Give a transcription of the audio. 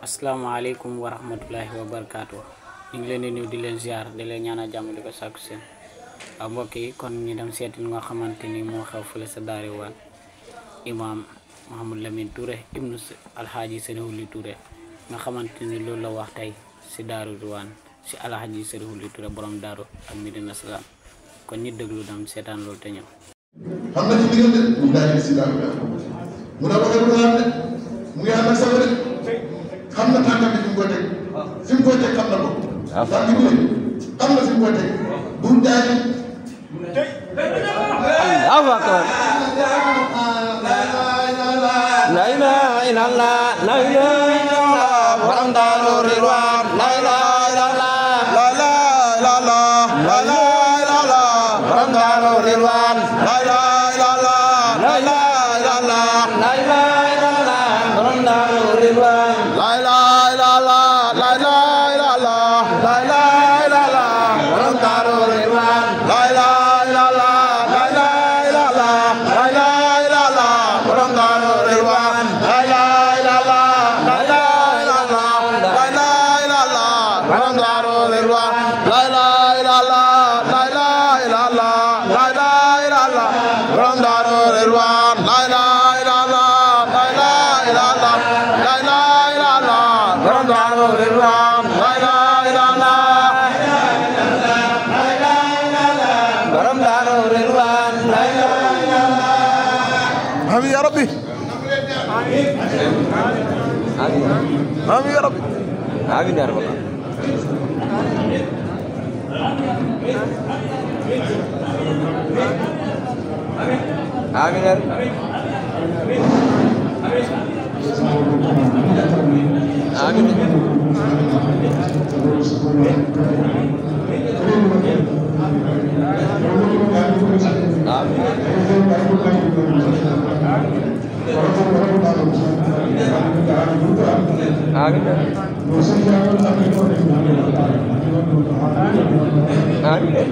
Assalamualaikum warahmatullahi wabarakatuh. Ñu ngi leen di nuyu di leen ziar di leen ñaanal jàmm di ko sàkku seen mbokk yi kon ñu dem seeti nga xamante ni moo xew fële sa daari waan imam Mouhamadou Lamine Touré ibnu alhaji Serigne Touré nga xamante ni loolu la wax tey si daaru Ridwaan si alhaji Serigne Touré borom daaru ak Medina Salaam kon ñu déglu dem seetaan loolu te ñëw. xam na ci diggante mu daal di si daaru mu da waxee lu laal de mu ngi ànd ak sama de xam na tànk bi fi mu koy teg fi mu koy teg xam na ko tànk bi xam na fi mu koy teg bu daal Allahu akbar la ilaha illallah la ilaha illallah borom daaru Ridwaan la ilaha illallah la ilaha illallah la ilaha illallah borom daaru Ridwaan la ilaha illallah la ilaha illallah la ilaha illallah borom daaru Ridwaan la ilaha illallah la ilaha illallah la ilaha illallah borom daaru Ridwaan la ilaha illallah la ilaha illallah la ilaha illallah borom daaru Ridwaan la ilaha illallah la ilaha illallah la ilaha illallah borom daaru Ridwaan la ilaha illallah la ilaha illallah la ilaha illallah borom daaru Ridwaan la ilaha illallah la ilaha illallah la ilaha illallah borom daaru Ridwaan la ilaha illallah borom daaru Ridwaan la ilaha illallah. Amin ya rabbi. Amin ya rabbi. Amin ya rabbi. Amin ya rabbi. Amin.